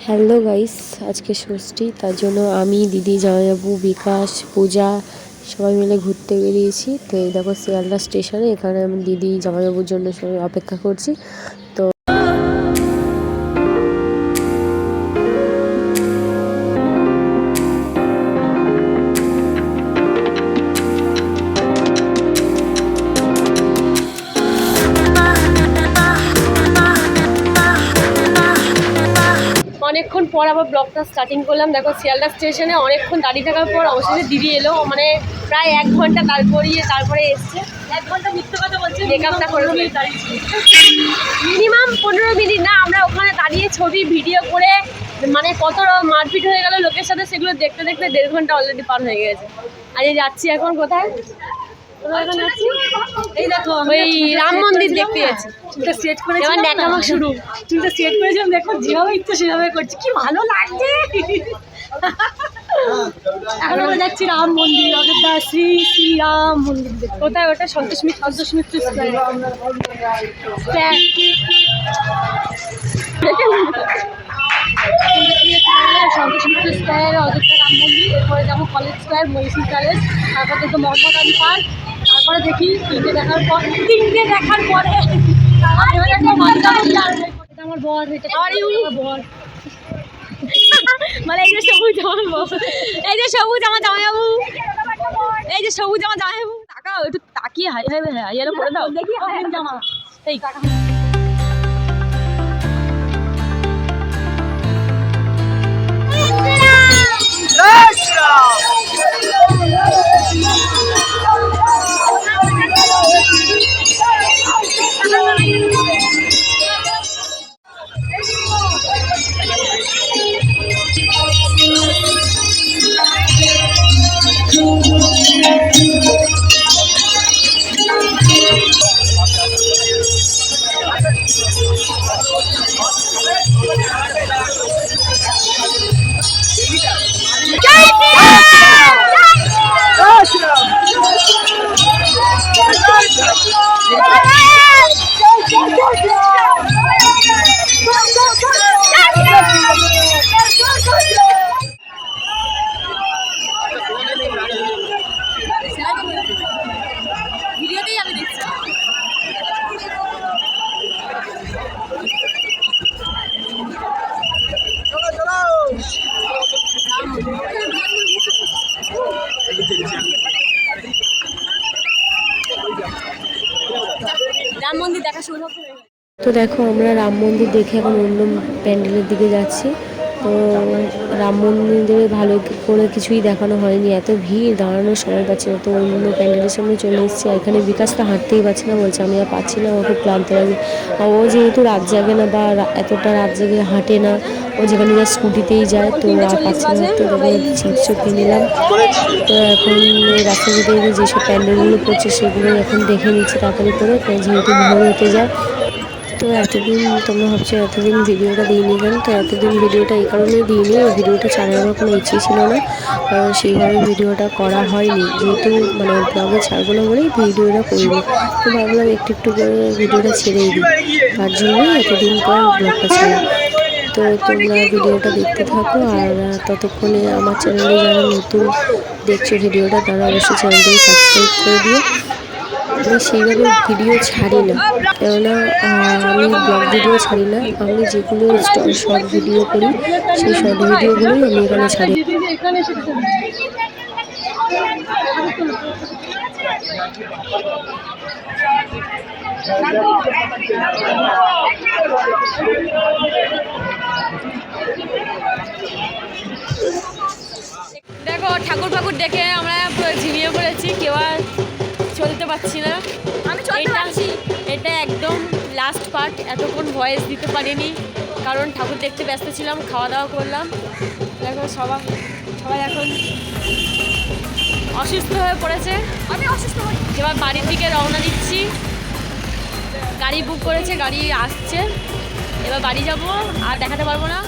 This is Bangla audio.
হ্যালো গাইস, আজকে ষষ্ঠী, তার জন্য আমি, দিদি, জামাইবাবু, বিকাশ, পূজা সবাই মিলে ঘুরতে বেরিয়েছি। তো এই দেখো শিয়ালদা স্টেশনে, এখানে আমি দিদি জামাইবাবুর জন্য সবাই অপেক্ষা করছি। তো অনেকক্ষণ পর আবার ব্লগটা স্টার্টিং করলাম। দেখো শিয়ালদা স্টেশনে অনেকক্ষণ দাঁড়িয়ে থাকার পর অবশেষে দিদি এলো, মানে প্রায় 1 ঘন্টা তারপরে এসছে। 1 ঘন্টা মিথ্যে কথা বলছে, মেকআপটা করে মিনিমাম 15 মিনিট না, আমরা ওখানে দাঁড়িয়ে ছবি ভিডিও করে মানে কত মারপিট হয়ে গেল লোকের সাথে, সেগুলো দেখতে দেখতে 1.5 ঘন্টা অলরেডি পার হয়ে গেছে। আর এই যাচ্ছি এখন কোথায়, এই দেখো ওই রাম মন্দির দেখতে যাচ্ছি। চুলটা সেট করে এবার ন্যাকামো শুরু, চুলটা সেট করেছিলাম, দেখো যেভাবে ইচ্ছে সেভাবে করছি, কি ভালো লাগছে। এখন আমরা যাচ্ছি রাম মন্দির, অযোধ্যা শ্রী শ্রী রাম মন্দির। কোথায় ওটা? সন্তোষ মিত্র স্কয়ার। সন্তোষ মিত্র স্কয়ার, অযোধ্যা রাম মন্দির, এরপরে যাবো কলেজ স্কয়ার, মহিষী প্যালেস, তারপর দেখবো মোহাম্মদ আলী পার্ক, তারপরে দেখি তিনটে দেখার পরে আমার বর, এটা বর, মানে এই যে সবুজ আমার বর, এই যে সবুজ আমার জামাইবাবু, এই যে সবুজ আমার জামাইবাবু। তাকাও একটু, তাকিয়ে হাই হাই হাইয়ালো করে দাও, দেখি জামা এই কাকা। রাম মন্দির দেখা শুরু হবে। তো দেখো আমরা রাম মন্দির দেখে এখন অন্য প্যান্ডেলের দিকে যাচ্ছি। তো রাম মন্দিরে ভালো করে কিছুই দেখানো হয়নি, এত ভিড়, দাঁড়ানোর সময় পাচ্ছে না। তো অন্য প্যান্ডেলের সামনে চলে এসেছি। এখানে বিকাশ তো হাঁটতেই পারছে না, বলছে আমি আর পাচ্ছি না, ও খুব ক্লান্ত লাগে। ও যেহেতু রাত জাগে না বা এতটা রাত জাগে হাঁটে না, ও যেখানে যা স্কুটিতেই যায়, তো আর পাচ্ছে না। তো তবে চিপসও কিনে নিলাম। তো এখন রাস্তা যেতে যেতে যেসব প্যান্ডেলগুলো পড়ছে সেগুলো এখন দেখে নিচ্ছি তাড়াতাড়ি করে, যেহেতু ভোর হতে যায়। তো এতদিন তোমরা ভাবছো এতদিন ভিডিওটা দিইনি কেন, তো এতদিন ভিডিওটা এই কারণেই দিইনি, এই ভিডিওটা ছাড়ার আমার কোনো ইচ্ছে ছিল না, কারণ সেইভাবে ভিডিওটা করা হয়নি, যেহেতু মানে ব্লগে ছাড়বো না বলেই ভিডিওটা করিনি। তো ভাবলাম একটু একটু করে ভিডিওটা ছেড়েই দিই, তার জন্যই এতদিন পর ব্লগটা ছাড়া। তো তোমরা ভিডিওটা দেখতে থাকো, আর ততক্ষণে আমার চ্যানেলে যারা নতুন দেখছো ভিডিওটা, তারা অবশ্যই চ্যানেলটাকে সাবস্ক্রাইব করে দিও। আমি সেইভাবে ভিডিও ছাড়ি না, কেননা আমি ব্লগ ভিডিও ছাড়ি না, আমি যেগুলো শর্ট ভিডিও করি সেই শর্ট ভিডিওগুলোই আমি এখানে ছাড়ি। দেখো ঠাকুর ফাকুর দেখে আমরা ঝিমিয়ে পড়েছি, কেউ আর চলতে পারছি না। আমি চলতে পারছি, এটা একদম লাস্ট পার্ট, এতক্ষণ ভয়েস দিতে পারিনি কারণ ঠাকুর দেখতে ব্যস্ত ছিলাম, খাওয়া দাওয়া করলাম। দেখো সবাই এখন অসুস্থ হয়ে পড়েছে, আমি অসুস্থ হই। এবার বাড়ির দিকে রওনা দিচ্ছি, গাড়ি বুক করেছে, গাড়ি আসছে, এবার বাড়ি যাব, আর দেখাতে পারবো না।